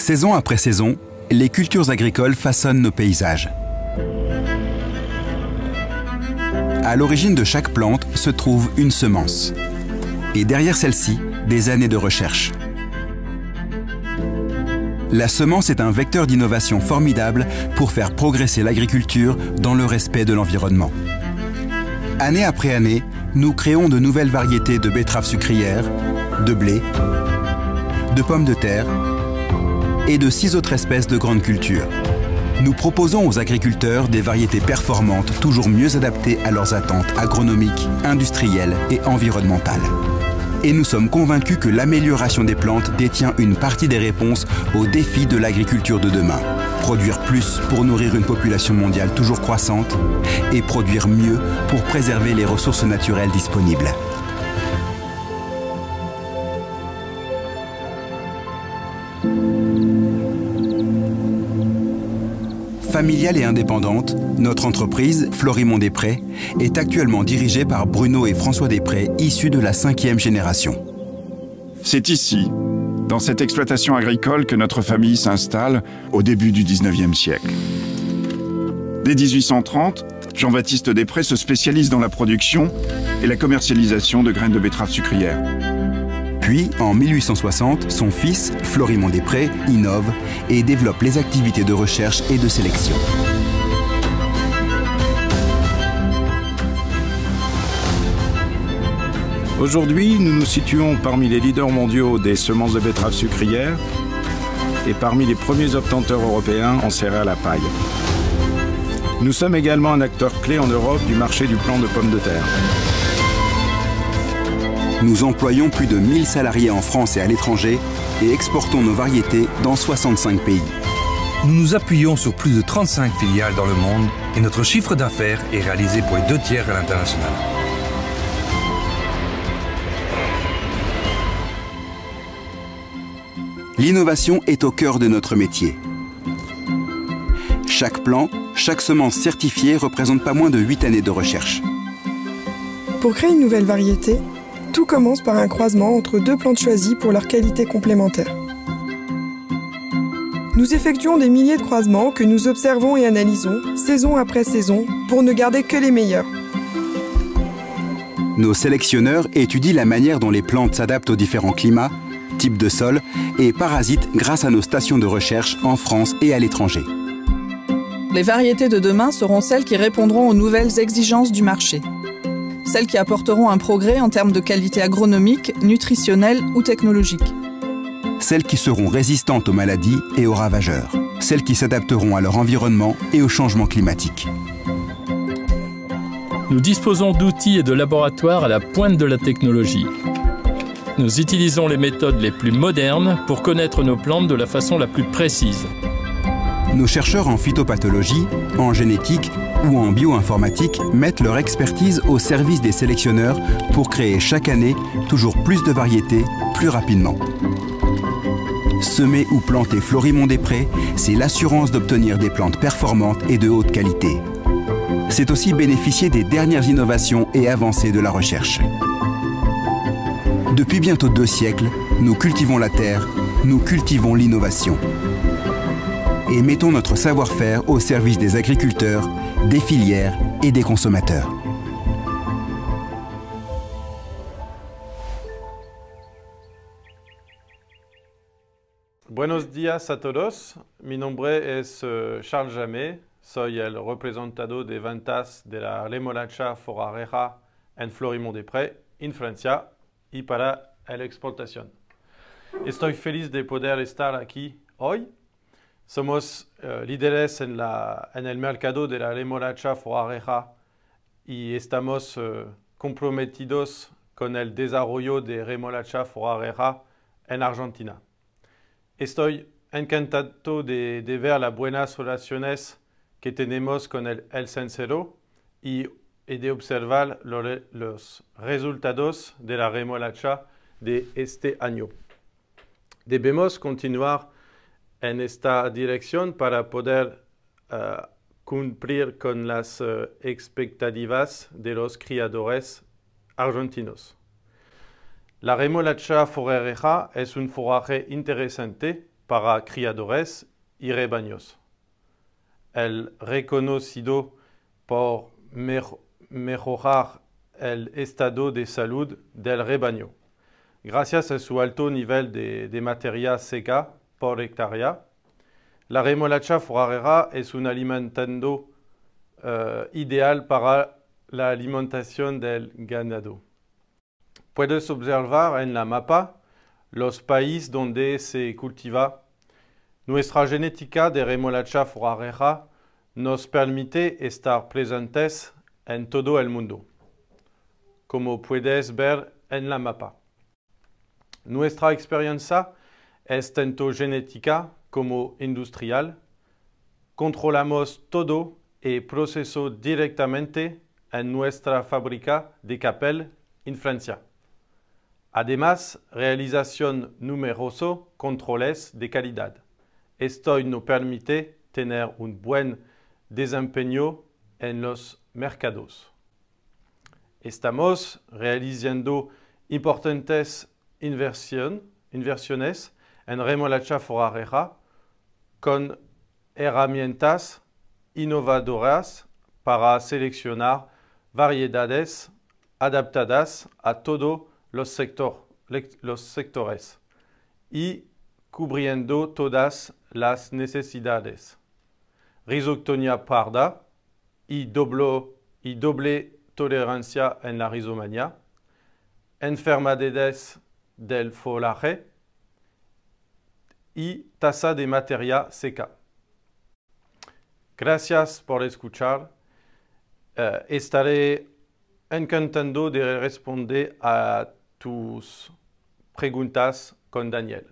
Saison après saison, les cultures agricoles façonnent nos paysages. À l'origine de chaque plante se trouve une semence. Et derrière celle-ci, des années de recherche. La semence est un vecteur d'innovation formidable pour faire progresser l'agriculture dans le respect de l'environnement. Année après année, nous créons de nouvelles variétés de betteraves sucrières, de blé, de pommes de terre et de 6 autres espèces de grandes cultures. Nous proposons aux agriculteurs des variétés performantes toujours mieux adaptées à leurs attentes agronomiques, industrielles et environnementales. Et nous sommes convaincus que l'amélioration des plantes détient une partie des réponses aux défis de l'agriculture de demain. Produire plus pour nourrir une population mondiale toujours croissante et produire mieux pour préserver les ressources naturelles disponibles. Familiale et indépendante, notre entreprise, Florimond-Després, est actuellement dirigée par Bruno et François Després, issus de la 5e génération. C'est ici, dans cette exploitation agricole, que notre famille s'installe au début du 19e siècle. Dès 1830, Jean-Baptiste Després se spécialise dans la production et la commercialisation de graines de betterave sucrière. Puis, en 1860, son fils, Florimond-Després, innove et développe les activités de recherche et de sélection. Aujourd'hui, nous nous situons parmi les leaders mondiaux des semences de betterave sucrière et parmi les premiers obtenteurs européens en céréales à paille. Nous sommes également un acteur clé en Europe du marché du plant de pommes de terre. Nous employons plus de 1000 salariés en France et à l'étranger et exportons nos variétés dans 65 pays. Nous nous appuyons sur plus de 35 filiales dans le monde et notre chiffre d'affaires est réalisé pour les 2/3 à l'international. L'innovation est au cœur de notre métier. Chaque plant, chaque semence certifiée représente pas moins de 8 années de recherche. Pour créer une nouvelle variété, tout commence par un croisement entre 2 plantes choisies pour leur qualité complémentaire. Nous effectuons des milliers de croisements que nous observons et analysons, saison après saison, pour ne garder que les meilleurs. Nos sélectionneurs étudient la manière dont les plantes s'adaptent aux différents climats, types de sol et parasites grâce à nos stations de recherche en France et à l'étranger. Les variétés de demain seront celles qui répondront aux nouvelles exigences du marché. Celles qui apporteront un progrès en termes de qualité agronomique, nutritionnelle ou technologique. Celles qui seront résistantes aux maladies et aux ravageurs. Celles qui s'adapteront à leur environnement et au changement climatique. Nous disposons d'outils et de laboratoires à la pointe de la technologie. Nous utilisons les méthodes les plus modernes pour connaître nos plantes de la façon la plus précise. Nos chercheurs en phytopathologie, en génétique ou en bioinformatique mettent leur expertise au service des sélectionneurs pour créer chaque année toujours plus de variétés, plus rapidement. Semer ou planter Florimond-Després, c'est l'assurance d'obtenir des plantes performantes et de haute qualité. C'est aussi bénéficier des dernières innovations et avancées de la recherche. Depuis bientôt 2 siècles, nous cultivons la terre, nous cultivons l'innovation. Et mettons notre savoir-faire au service des agriculteurs, des filières et des consommateurs. Buenos días a todos. Mi nombre es Charles Jamet. Soy el representado de ventas de la remolacha forrajera en Florimond-Després, en Francia, y para la exportación. Estoy feliz de poder estar aquí hoy. Somos líderes en el mercado de la remolacha forrajera y estamos comprometidos con el desarrollo de remolacha forrajera en Argentina. Estoy encantado de ver las buenas relaciones que tenemos con el Cencero y de observar los resultados de la remolacha de este año. Debemos continuar en esta dirección para poder cumplir con las expectativas de los criadores argentinos. La remolacha forrajera es un forraje interesante para criadores y rebaños. El reconocido por mejorar el estado de salud del rebaño. Gracias a su alto nivel de materia seca por hectárea, la remolacha forrajera es un alimento ideal para la alimentación del ganado. Puedes observar en la mapa los países donde se cultiva. Nuestra genética de remolacha forrajera nos permite estar presentes en todo el mundo, como puedes ver en la mapa. Nuestra experiencia es tanto genética como industrial. Controlamos todo el proceso directamente en nuestra fábrica de Capelle, en Francia. Además, realización numerosos controles de calidad. Esto nos permite tener un buen desempeño en los mercados. Estamos realizando importantes inversiones en remolacha forrajera con herramientas innovadoras para seleccionar variedades adaptadas a todos los sectores y cubriendo todas las necesidades. Rhizoctonia parda y doble tolerancia en la rhizomanía, enfermedades del folaje y tasa de materia seca. Gracias por escuchar. Estaré encantado de responder a tus preguntas con Daniel.